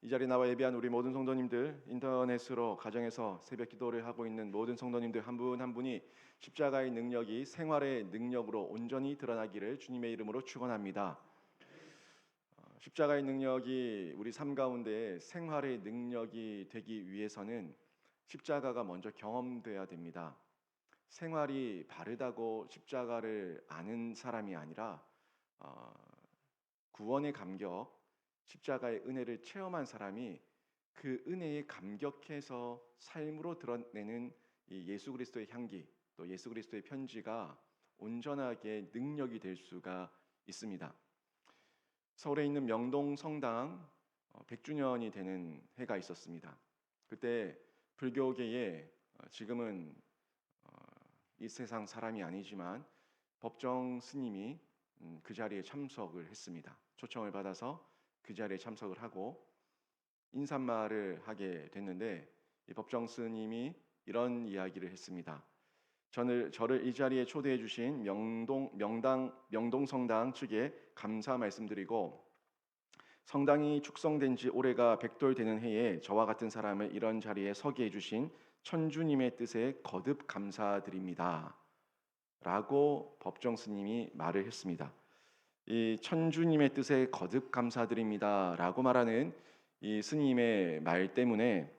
이 자리에 나와 예배한 우리 모든 성도님들, 인터넷으로 가정에서 새벽 기도를 하고 있는 모든 성도님들 한 분 한 분이 십자가의 능력이 생활의 능력으로 온전히 드러나기를 주님의 이름으로 축원합니다. 십자가의 능력이 우리 삶 가운데 생활의 능력이 되기 위해서는 십자가가 먼저 경험돼야 됩니다. 생활이 바르다고 십자가를 아는 사람이 아니라 어, 구원의 감격, 십자가의 은혜를 체험한 사람이 그 은혜에 감격해서 삶으로 드러내는 이 예수 그리스도의 향기, 또 예수 그리스도의 편지가 온전하게 능력이 될 수가 있습니다. 서울에 있는 명동 성당 100주년이 되는 해가 있었습니다. 그때 불교계에 지금은 이 세상 사람이 아니지만 법정 스님이 그 자리에 참석을 했습니다. 초청을 받아서 그 자리에 참석을 하고 인사말을 하게 됐는데 이 법정 스님이 이런 이야기를 했습니다. 저를 이 자리에 초대해 주신 명동 성당 측에 감사 말씀드리고, 성당이 축성된 지 올해가 100돌 되는 해에 저와 같은 사람을 이런 자리에 서게 해주신 천주님의 뜻에 거듭 감사드립니다 라고 법정 스님이 말을 했습니다. 이 천주님의 뜻에 거듭 감사드립니다 라고 말하는 이 스님의 말 때문에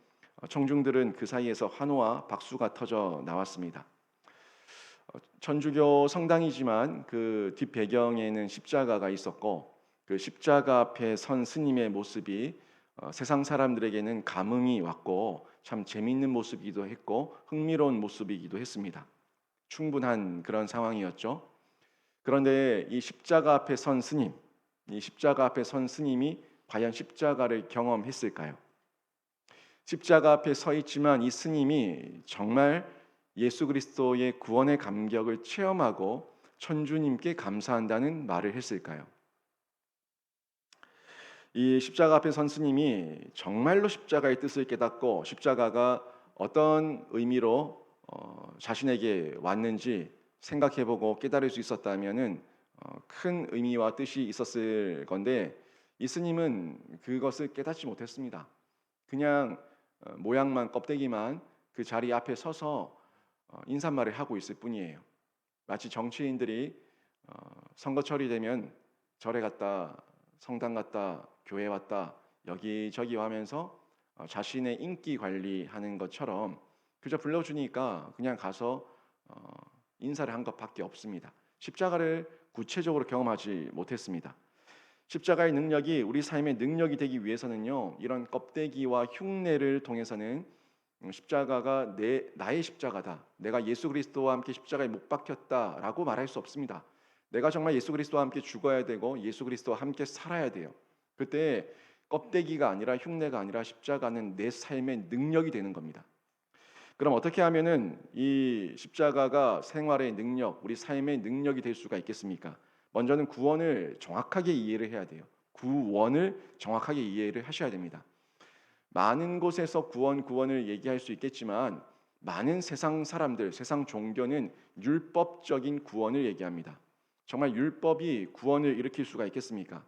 청중들은 그 사이에서 환호와 박수가 터져 나왔습니다. 천주교 성당이지만 그 뒷배경에는 십자가가 있었고, 그 십자가 앞에 선 스님의 모습이 세상 사람들에게는 감흥이 왔고 참 재미있는 모습이기도 했고 흥미로운 모습이기도 했습니다. 충분한 그런 상황이었죠. 그런데 이 십자가 앞에 선 스님, 이 십자가 앞에 선 스님이 과연 십자가를 경험했을까요? 십자가 앞에 서 있지만 이 스님이 정말 예수 그리스도의 구원의 감격을 체험하고 천주님께 감사한다는 말을 했을까요? 이 십자가 앞에 선 스님이 정말로 십자가의 뜻을 깨닫고 십자가가 어떤 의미로 자신에게 왔는지 생각해보고 깨달을 수 있었다면은 큰 의미와 뜻이 있었을 건데, 이 스님은 그것을 깨닫지 못했습니다. 그냥 모양만, 껍데기만 그 자리 앞에 서서 인사말을 하고 있을 뿐이에요. 마치 정치인들이 선거철이 되면 절에 갔다, 성당 갔다, 교회 왔다, 여기저기 하면서 자신의 인기 관리하는 것처럼 그저 불러주니까 그냥 가서 인사를 한 것밖에 없습니다. 십자가를 구체적으로 경험하지 못했습니다. 십자가의 능력이 우리 삶의 능력이 되기 위해서는요, 이런 껍데기와 흉내를 통해서는 십자가가 나의 십자가다, 내가 예수 그리스도와 함께 십자가에 못 박혔다라고 말할 수 없습니다. 내가 정말 예수 그리스도와 함께 죽어야 되고 예수 그리스도와 함께 살아야 돼요. 그때 껍데기가 아니라 흉내가 아니라 십자가는 내 삶의 능력이 되는 겁니다. 그럼 어떻게 하면은 이 십자가가 생활의 능력, 우리 삶의 능력이 될 수가 있겠습니까? 먼저는 구원을 정확하게 이해를 해야 돼요. 구원을 정확하게 이해를 하셔야 됩니다. 많은 곳에서 구원을 얘기할 수 있겠지만 많은 세상 사람들, 세상 종교는 율법적인 구원을 얘기합니다. 정말 율법이 구원을 일으킬 수가 있겠습니까?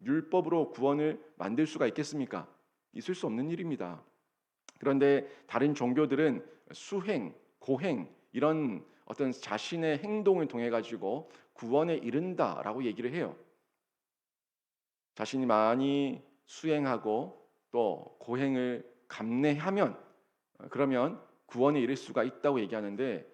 율법으로 구원을 만들 수가 있겠습니까? 있을 수 없는 일입니다. 그런데 다른 종교들은 수행, 고행 이런 어떤 자신의 행동을 통해 가지고 구원에 이른다라고 얘기를 해요. 자신이 많이 수행하고 또 고행을 감내하면 그러면 구원에 이를 수가 있다고 얘기하는데,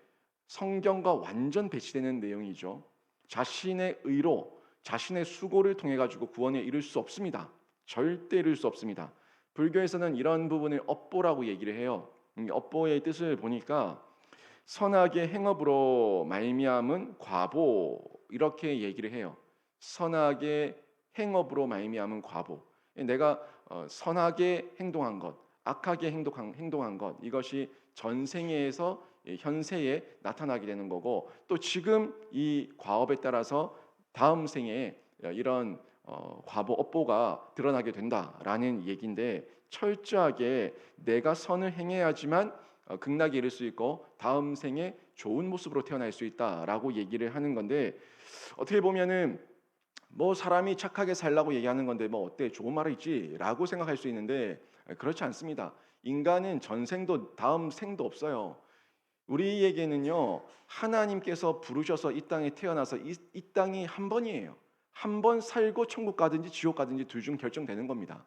성경과 완전 배치되는 내용이죠. 자신의 의로, 자신의 수고를 통해 가지고 구원에 이를 수 없습니다. 절대 이룰 수 없습니다. 불교에서는 이런 부분을 업보라고 얘기를 해요. 업보의 뜻을 보니까 선악의 행업으로 말미암은 과보, 이렇게 얘기를 해요. 선악의 행업으로 말미암은 과보. 내가 선하게 행동한 것, 악하게 행동한 것, 이것이 전생에서 현세에 나타나게 되는 거고, 또 지금 이 과업에 따라서 다음 생에 이런 과보 업보가 드러나게 된다라는 얘기인데, 철저하게 내가 선을 행해야지만 극락에 이를 수 있고 다음 생에 좋은 모습으로 태어날 수 있다라고 얘기를 하는 건데, 어떻게 보면은 뭐 사람이 착하게 살라고 얘기하는 건데 뭐 어때 좋은 말이지라고 생각할 수 있는데 그렇지 않습니다. 인간은 전생도 다음 생도 없어요. 우리에게는요 하나님께서 부르셔서 이 땅에 태어나서 이 땅이 한 번이에요. 한 번 살고 천국 가든지 지옥 가든지 둘 중 결정되는 겁니다.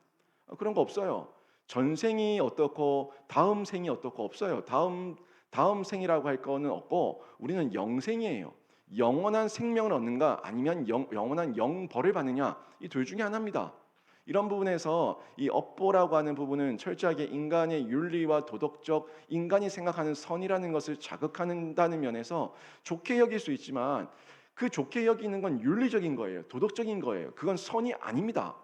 그런 거 없어요. 전생이 어떻고 다음 생이 어떻고 없어요. 다음 생이라고 할 거는 없고 우리는 영생이에요. 영원한 생명을 얻는가 아니면 영원한 영벌을 받느냐 이 둘 중에 하나입니다. 이런 부분에서 이 업보라고 하는 부분은 철저하게 인간의 윤리와 도덕적 인간이 생각하는 선이라는 것을 자극한다는 면에서 좋게 여길 수 있지만 그 좋게 여기는 건 윤리적인 거예요. 도덕적인 거예요. 그건 선이 아닙니다.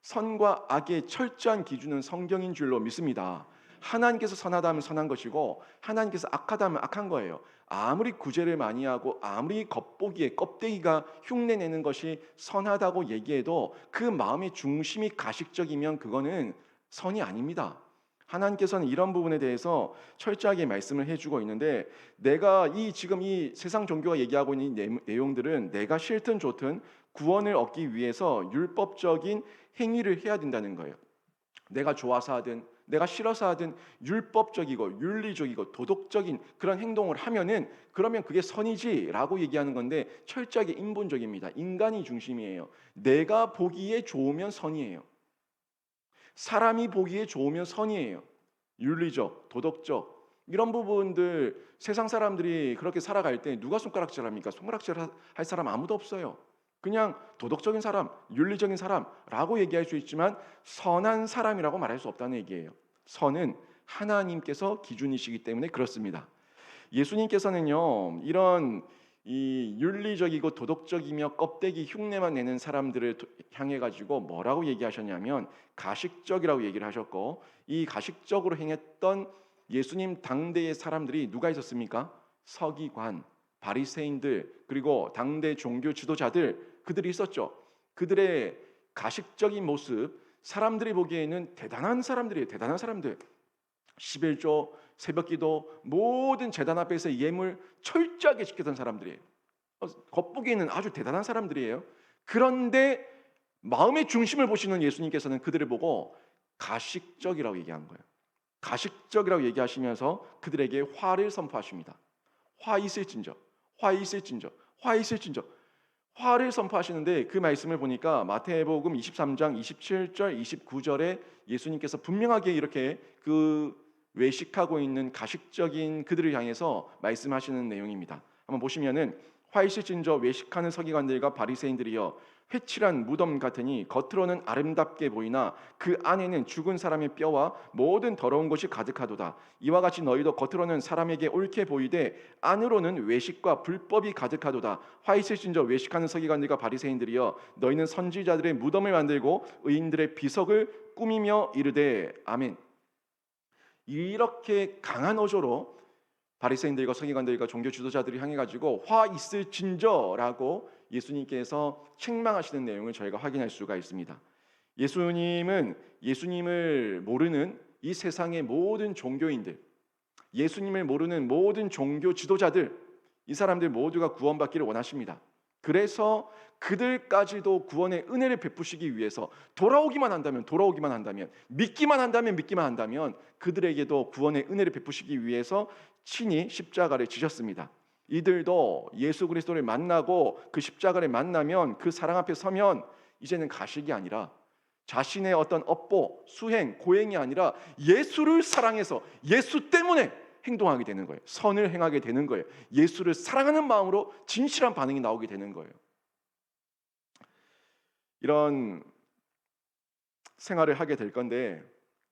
선과 악의 철저한 기준은 성경인 줄로 믿습니다. 하나님께서 선하다면 선한 것이고 하나님께서 악하다면 악한 거예요. 아무리 구제를 많이 하고 아무리 겉보기에 껍데기가 흉내내는 것이 선하다고 얘기해도 그 마음의 중심이 가식적이면 그거는 선이 아닙니다. 하나님께서는 이런 부분에 대해서 철저하게 말씀을 해주고 있는데 내가 지금 이 세상 종교가 얘기하고 있는 내용들은 내가 싫든 좋든 구원을 얻기 위해서 율법적인 행위를 해야 된다는 거예요. 내가 좋아서 하든 내가 싫어서 하든 율법적이고 윤리적이고 도덕적인 그런 행동을 하면은 그러면 그게 선이지라고 얘기하는 건데 철저하게 인본적입니다. 인간이 중심이에요. 내가 보기에 좋으면 선이에요. 사람이 보기에 좋으면 선이에요. 윤리적, 도덕적 이런 부분들 세상 사람들이 그렇게 살아갈 때 누가 손가락질합니까? 손가락질할 사람 아무도 없어요. 그냥 도덕적인 사람, 윤리적인 사람라고 얘기할 수 있지만 선한 사람이라고 말할 수 없다는 얘기예요. 선은 하나님께서 기준이시기 때문에 그렇습니다. 예수님께서는요 이런 이 윤리적이고 도덕적이며 껍데기 흉내만 내는 사람들을 향해 가지고 뭐라고 얘기하셨냐면 가식적이라고 얘기를 하셨고 이 가식적으로 행했던 예수님 당대의 사람들이 누가 있었습니까? 서기관, 바리새인들 그리고 당대 종교 지도자들 그들이 있었죠. 그들의 가식적인 모습 사람들이 보기에는 대단한 사람들이에요. 대단한 사람들. 11조 새벽기도 모든 제단 앞에서 예물 철저하게 지켰던 사람들이에요. 겉보기에는 아주 대단한 사람들이에요. 그런데 마음의 중심을 보시는 예수님께서는 그들을 보고 가식적이라고 얘기한 거예요. 가식적이라고 얘기하시면서 그들에게 화를 선포하십니다. 화 있을진저, 화 있을진저, 화 있을진저. 화를 선포하시는데 그 말씀을 보니까 마태복음 23장 27절 29절에 예수님께서 분명하게 이렇게 그 외식하고 있는 가식적인 그들을 향해서 말씀하시는 내용입니다. 한번 보시면은 화 있을진저 외식하는 서기관들과 바리새인들이여 회칠한 무덤 같으니 겉으로는 아름답게 보이나 그 안에는 죽은 사람의 뼈와 모든 더러운 것이 가득하도다. 이와 같이 너희도 겉으로는 사람에게 옳게 보이되 안으로는 외식과 불법이 가득하도다. 화 있으신저 외식하는 서기관들과 바리새인들이여 너희는 선지자들의 무덤을 만들고 의인들의 비석을 꾸미며 이르되 아멘. 이렇게 강한 어조로 바리새인들과 서기관들과 종교 지도자들이 향해 가지고 화 있을진저라고 예수님께서 책망하시는 내용을 저희가 확인할 수가 있습니다. 예수님은 예수님을 모르는 이 세상의 모든 종교인들, 예수님을 모르는 모든 종교 지도자들, 이 사람들 모두가 구원받기를 원하십니다. 그래서 그들까지도 구원의 은혜를 베푸시기 위해서 돌아오기만 한다면 믿기만 한다면 그들에게도 구원의 은혜를 베푸시기 위해서 친히 십자가를 지셨습니다. 이들도 예수 그리스도를 만나고 그 십자가를 만나면 그 사랑 앞에 서면 이제는 가식이 아니라 자신의 어떤 업보, 수행, 고행이 아니라 예수를 사랑해서 예수 때문에 행동하게 되는 거예요. 선을 행하게 되는 거예요. 예수를 사랑하는 마음으로 진실한 반응이 나오게 되는 거예요. 이런 생활을 하게 될 건데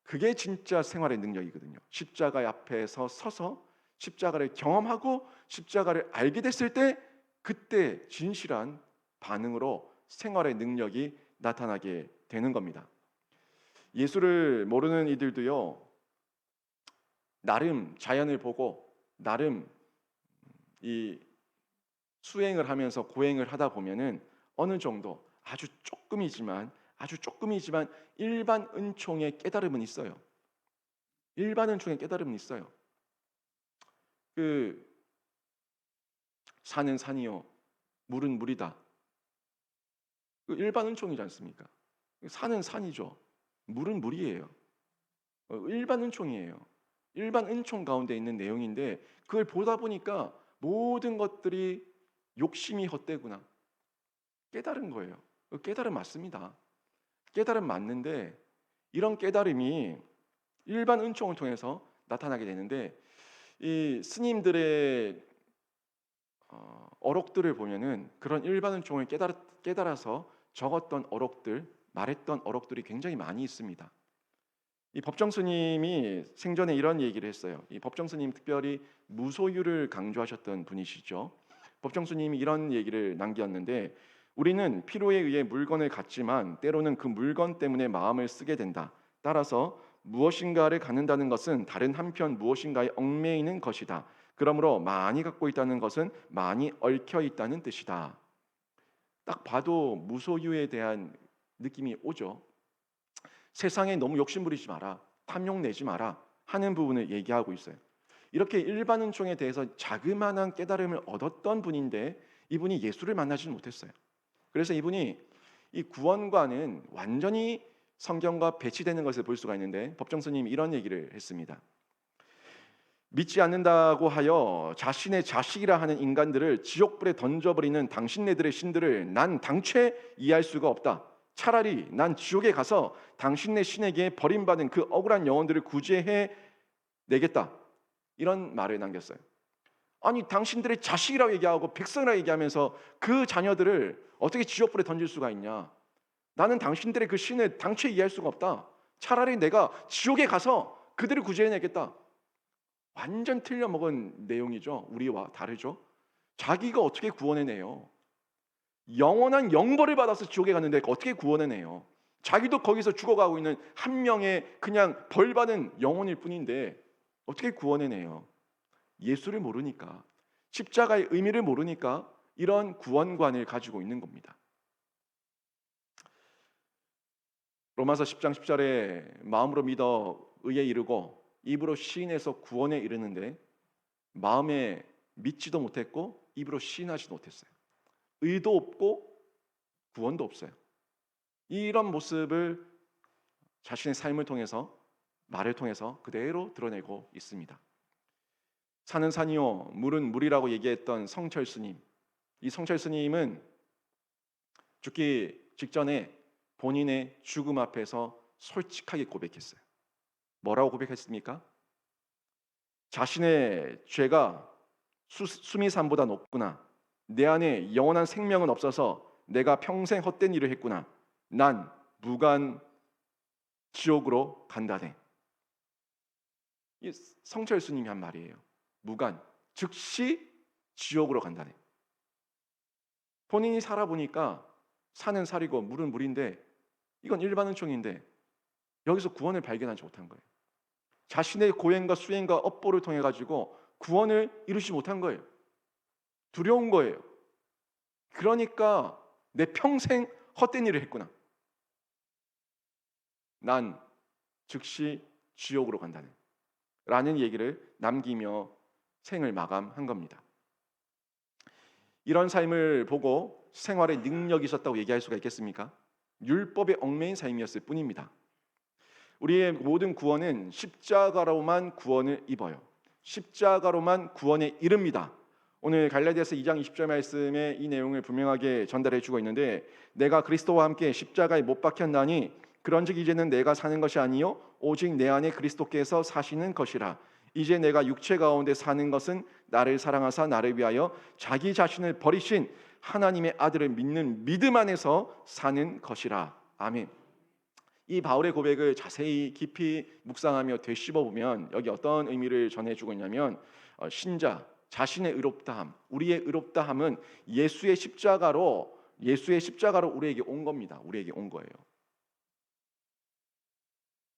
그게 진짜 생활의 능력이거든요. 십자가 앞에서 서서 십자가를 경험하고 십자가를 알게 됐을 때 그때 진실한 반응으로 생활의 능력이 나타나게 되는 겁니다. 예수를 모르는 이들도요. 나름 자연을 보고 나름 이 수행을 하면서 고행을 하다 보면은 어느 정도 아주 조금이지만 일반 은총의 깨달음은 있어요. 일반 은총의 깨달음은 있어요. 그 산은 산이요 물은 물이다. 그 일반 은총이지 않습니까? 산은 산이죠. 물은 물이에요. 일반 은총이에요. 일반 은총 가운데 있는 내용인데 그걸 보다 보니까 모든 것들이 욕심이 헛되구나 깨달은 거예요. 깨달음 맞습니다. 깨달음 맞는데 이런 깨달음이 일반 은총을 통해서 나타나게 되는데 이 스님들의 어록들을 보면은 그런 일반 은총을 깨달아서 적었던 어록들, 말했던 어록들이 굉장히 많이 있습니다. 이 법정 스님이 생전에 이런 얘기를 했어요. 이 법정 스님 특별히 무소유를 강조하셨던 분이시죠. 법정 스님이 이런 얘기를 남겼는데 우리는 필요에 의해 물건을 갖지만 때로는 그 물건 때문에 마음을 쓰게 된다. 따라서 무엇인가를 갖는다는 것은 다른 한편 무엇인가에 얽매이는 것이다. 그러므로 많이 갖고 있다는 것은 많이 얽혀 있다는 뜻이다. 딱 봐도 무소유에 대한 느낌이 오죠. 세상에 너무 욕심 부리지 마라, 탐욕 내지 마라 하는 부분을 얘기하고 있어요. 이렇게 일반 은총에 대해서 자그마한 깨달음을 얻었던 분인데 이분이 예수를 만나지는 못했어요. 그래서 이분이 이 구원과는 완전히 성경과 배치되는 것을 볼 수가 있는데 법정 스님이 이런 얘기를 했습니다. 믿지 않는다고 하여 자신의 자식이라 하는 인간들을 지옥불에 던져버리는 당신네들의 신들을 난 당최 이해할 수가 없다. 차라리 난 지옥에 가서 당신네 신에게 버림받은 그 억울한 영혼들을 구제해 내겠다. 이런 말을 남겼어요. 아니 당신들의 자식이라고 얘기하고 백성이라고 얘기하면서 그 자녀들을 어떻게 지옥불에 던질 수가 있냐. 나는 당신들의 그 신을 당최 이해할 수가 없다. 차라리 내가 지옥에 가서 그들을 구제해내겠다. 완전 틀려먹은 내용이죠. 우리와 다르죠. 자기가 어떻게 구원해내요? 영원한 영벌을 받아서 지옥에 갔는데 어떻게 구원해내요? 자기도 거기서 죽어가고 있는 한 명의 그냥 벌받은 영혼일 뿐인데 어떻게 구원해내요? 예수를 모르니까, 십자가의 의미를 모르니까 이런 구원관을 가지고 있는 겁니다. 로마서 10장 10절에 마음으로 믿어 의에 이르고 입으로 시인해서 구원에 이르는데 마음에 믿지도 못했고 입으로 시인하지도 못했어요. 의도 없고 구원도 없어요. 이런 모습을 자신의 삶을 통해서 말을 통해서 그대로 드러내고 있습니다. 산은 산이요 물은 물이라고 얘기했던 성철 스님. 이 성철 스님은 죽기 직전에 본인의 죽음 앞에서 솔직하게 고백했어요. 뭐라고 고백했습니까? 자신의 죄가 수미산보다 높구나. 내 안에 영원한 생명은 없어서 내가 평생 헛된 일을 했구나. 난 무간 지옥으로 간다네. 이 성철 스님이 한 말이에요. 무간, 즉시 지옥으로 간다네. 본인이 살아보니까 산은 산이고 물은 물인데 이건 일반 은총인데 여기서 구원을 발견하지 못한 거예요. 자신의 고행과 수행과 업보를 통해 가지고 구원을 이루지 못한 거예요. 두려운 거예요. 그러니까 내 평생 헛된 일을 했구나. 난 즉시 지옥으로 간다는 라는 얘기를 남기며 생을 마감한 겁니다. 이런 삶을 보고 생활에 능력이 있었다고 얘기할 수가 있겠습니까? 율법에 얽매인 삶이었을 뿐입니다. 우리의 모든 구원은 십자가로만 구원을 입어요. 십자가로만 구원에 이릅니다. 오늘 갈라디아서 2장 20절 말씀에 이 내용을 분명하게 전달해 주고 있는데 내가 그리스도와 함께 십자가에 못 박혔나니 그런즉 이제는 내가 사는 것이 아니요 오직 내 안에 그리스도께서 사시는 것이라. 이제 내가 육체 가운데 사는 것은 나를 사랑하사 나를 위하여 자기 자신을 버리신 하나님의 아들을 믿는 믿음 안에서 사는 것이라. 아멘. 이 바울의 고백을 자세히 깊이 묵상하며 되씹어 보면 여기 어떤 의미를 전해주고 있냐면 신자, 자신의 의롭다함, 우리의 의롭다함은 예수의 십자가로 우리에게 온 겁니다. 우리에게 온 거예요.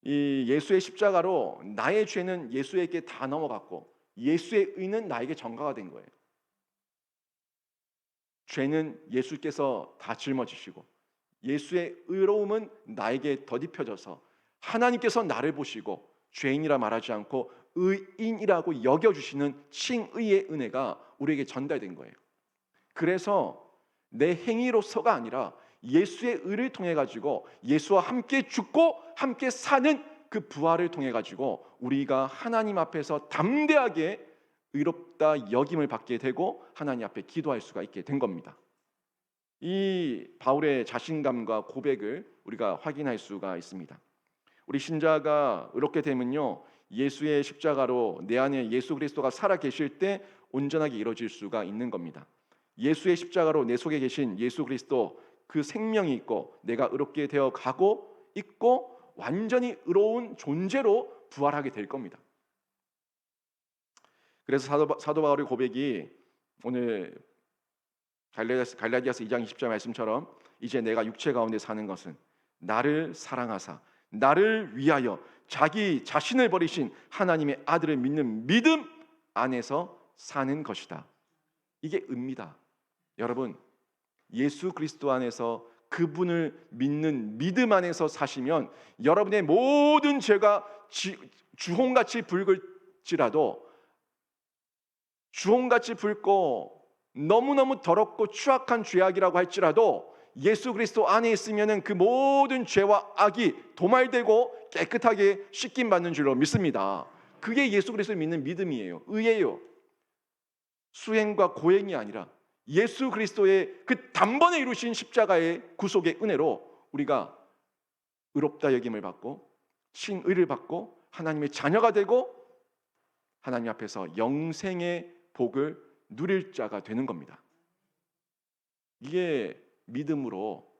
이 예수의 십자가로 나의 죄는 예수에게 다 넘어갔고 예수의 의는 나에게 전가가 된 거예요. 죄는 예수께서 다 짊어지시고 예수의 의로움은 나에게 덧입혀져서 하나님께서 나를 보시고 죄인이라 말하지 않고 의인이라고 여겨주시는 칭의의 은혜가 우리에게 전달된 거예요. 그래서 내 행위로서가 아니라 예수의 의를 통해 가지고 예수와 함께 죽고 함께 사는 그 부활을 통해 가지고 우리가 하나님 앞에서 담대하게 의롭다 여김을 받게 되고 하나님 앞에 기도할 수가 있게 된 겁니다. 이 바울의 자신감과 고백을 우리가 확인할 수가 있습니다. 우리 신자가 의롭게 되면요, 예수의 십자가로 내 안에 예수 그리스도가 살아 계실 때 온전하게 이루어질 수가 있는 겁니다. 예수의 십자가로 내 속에 계신 예수 그리스도 그 생명이 있고 내가 의롭게 되어 가고 있고 완전히 의로운 존재로 부활하게 될 겁니다. 그래서 사도 바울의 고백이 오늘 갈라디아서 2장 20절 말씀처럼 이제 내가 육체 가운데 사는 것은 나를 사랑하사 나를 위하여 자기 자신을 버리신 하나님의 아들을 믿는 믿음 안에서 사는 것이다. 이게 의입니다. 여러분, 예수 그리스도 안에서 그분을 믿는 믿음 안에서 사시면 여러분의 모든 죄가 주홍같이 붉을지라도 주홍같이 붉고 너무너무 더럽고 추악한 죄악이라고 할지라도 예수 그리스도 안에 있으면 그 모든 죄와 악이 도말되고 깨끗하게 씻김받는 줄로 믿습니다. 그게 예수 그리스도를 믿는 믿음이에요. 의예요. 수행과 고행이 아니라 예수 그리스도의 그 단번에 이루신 십자가의 구속의 은혜로 우리가 의롭다 여김을 받고 신의를 받고 하나님의 자녀가 되고 하나님 앞에서 영생의 복을 누릴 자가 되는 겁니다. 이게 믿음으로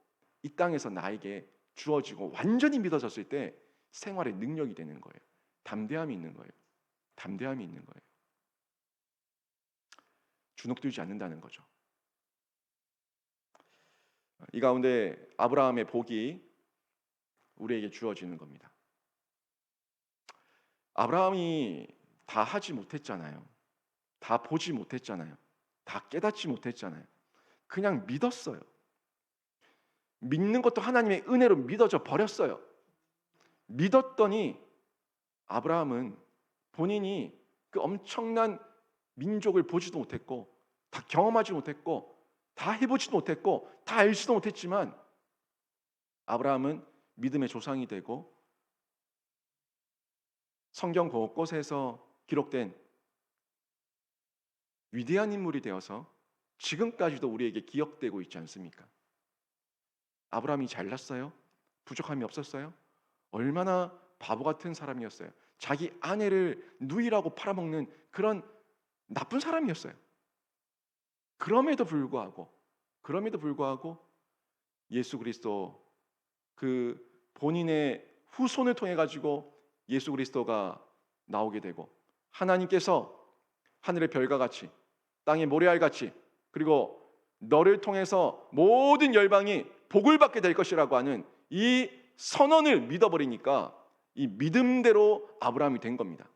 이 땅에서 나에게 주어지고 완전히 믿어졌을 때 생활의 능력이 되는 거예요. 담대함이 있는 거예요. 담대함이 있는 거예요. 주눅들지 않는다는 거죠. 이 가운데 아브라함의 복이 우리에게 주어지는 겁니다. 아브라함이 다 하지 못했잖아요. 다 보지 못했잖아요. 다 깨닫지 못했잖아요. 그냥 믿었어요. 믿는 것도 하나님의 은혜로 믿어져 버렸어요. 믿었더니 아브라함은 본인이 그 엄청난 민족을 보지도 못했고 다 경험하지 못했고 다 해보지도 못했고 다 알지도 못했지만 아브라함은 믿음의 조상이 되고 성경 곳곳에서 기록된 위대한 인물이 되어서 지금까지도 우리에게 기억되고 있지 않습니까? 아브라함이 잘났어요? 부족함이 없었어요? 얼마나 바보 같은 사람이었어요. 자기 아내를 누이라고 팔아먹는 그런 나쁜 사람이었어요. 그럼에도 불구하고 예수 그리스도 그 본인의 후손을 통해 가지고 예수 그리스도가 나오게 되고 하나님께서 하늘의 별과 같이 땅의 모래알 같이 그리고 너를 통해서 모든 열방이 복을 받게 될 것이라고 하는 이 선언을 믿어버리니까 이 믿음대로 아브라함이 된 겁니다.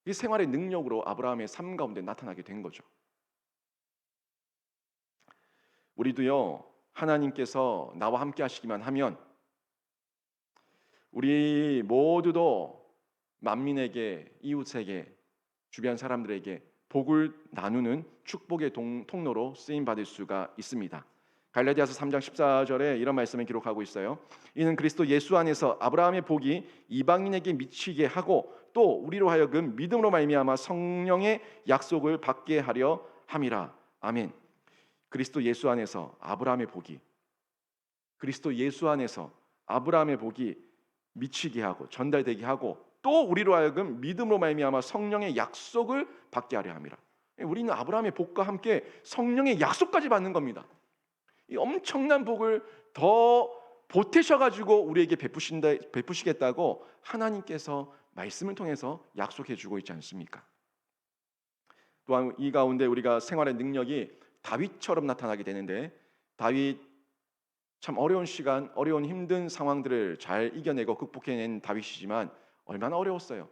이 생활의 능력으로 아브라함의 삶 가운데 나타나게 된 거죠. 우리도요, 하나님께서 나와 함께 하시기만 하면 우리 모두도 만민에게, 이웃에게, 주변 사람들에게 복을 나누는 축복의 통로로 쓰임 받을 수가 있습니다. 갈라디아서 3장 14절에 이런 말씀을 기록하고 있어요. 이는 그리스도 예수 안에서 아브라함의 복이 이방인에게 미치게 하고 또 우리로 하여금 믿음으로 말미암아 성령의 약속을 받게 하려 함이라. 아멘. 그리스도 예수 안에서 아브라함의 복이 그리스도 예수 안에서 아브라함의 복이 미치게 하고 전달되게 하고 또 우리로 하여금 믿음으로 말미암아 성령의 약속을 받게 하려 함이라. 우리는 아브라함의 복과 함께 성령의 약속까지 받는 겁니다. 이 엄청난 복을 더 보태셔가지고 우리에게 베푸시겠다고 하나님께서 말씀을 통해서 약속해주고 있지 않습니까? 또한 이 가운데 우리가 생활의 능력이 다윗처럼 나타나게 되는데 다윗 참 어려운 시간, 어려운 힘든 상황들을 잘 이겨내고 극복해낸 다윗이지만 얼마나 어려웠어요.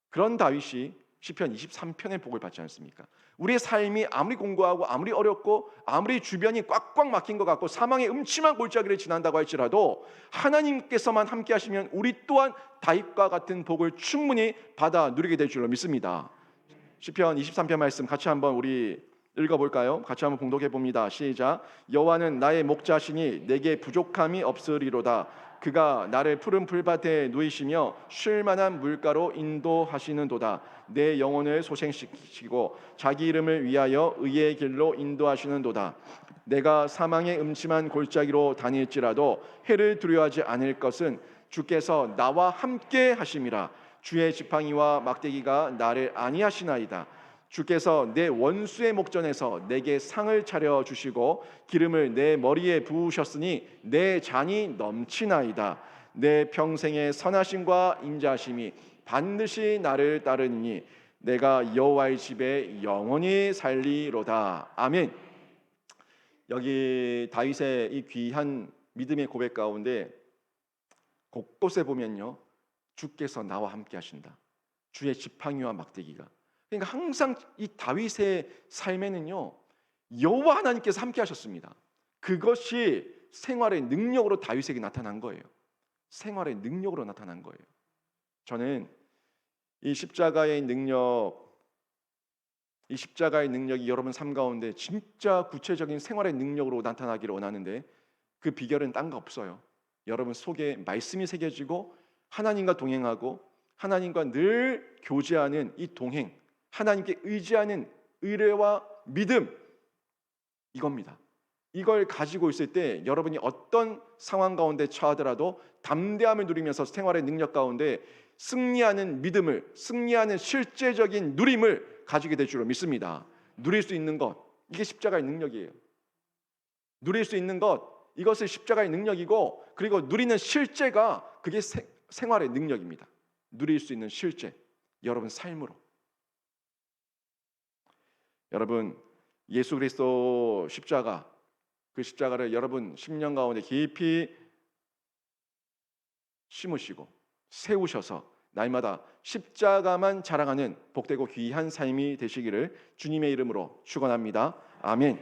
그런 다윗이 시편 23편의 복을 받지 않습니까? 우리의 삶이 아무리 공고하고 아무리 어렵고 아무리 주변이 꽉꽉 막힌 것 같고 사망의 음침한 골짜기를 지난다고 할지라도 하나님께서만 함께 하시면 우리 또한 다윗과 같은 복을 충분히 받아 누리게 될 줄로 믿습니다. 시편 23편 말씀 같이 한번 우리 읽어볼까요? 같이 한번 봉독해 봅니다. 시작. 여호와는 나의 목자시니 내게 부족함이 없으리로다. 그가 나를 푸른 풀밭에 누이시며 쉴 만한 물가로 인도하시는도다. 내 영혼을 소생시키고 자기 이름을 위하여 의의 길로 인도하시는도다. 내가 사망의 음침한 골짜기로 다닐지라도 해를 두려워하지 않을 것은 주께서 나와 함께 하심이라. 주의 지팡이와 막대기가 나를 안위하시나이다. 주께서 내 원수의 목전에서 내게 상을 차려 주시고 기름을 내 머리에 부으셨으니 내 잔이 넘치나이다. 내 평생의 선하심과 인자하심이 반드시 나를 따르니 내가 여호와의 집에 영원히 살리로다. 아멘. 여기 다윗의 이 귀한 믿음의 고백 가운데 곳곳에 보면요, 주께서 나와 함께 하신다. 주의 지팡이와 막대기가. 그러니까 항상 이 다윗의 삶에는요, 여호와 하나님께서 함께 하셨습니다. 그것이 생활의 능력으로 다윗에게 나타난 거예요. 생활의 능력으로 나타난 거예요. 저는 이 십자가의 능력, 이 십자가의 능력이 여러분 삶 가운데 진짜 구체적인 생활의 능력으로 나타나기를 원하는데, 그 비결은 딴 거 없어요. 여러분 속에 말씀이 새겨지고 하나님과 동행하고 하나님과 늘 교제하는 이 동행, 하나님께 의지하는 의뢰와 믿음, 이겁니다. 이걸 가지고 있을 때 여러분이 어떤 상황 가운데 처하더라도 담대함을 누리면서 생활의 능력 가운데 승리하는 믿음을, 승리하는 실제적인 누림을 가지게 될 줄로 믿습니다. 누릴 수 있는 것, 이게 십자가의 능력이에요. 누릴 수 있는 것, 이것을 십자가의 능력이고, 그리고 누리는 실제가 그게 생활의 능력입니다. 누릴 수 있는 실제, 여러분 삶으로. 여러분, 예수 그리스도 십자가, 그 십자가를 여러분 10년 가운데 깊이 심으시고 세우셔서 날마다 십자가만 자랑하는 복되고 귀한 삶이 되시기를 주님의 이름으로 축원합니다. 아멘.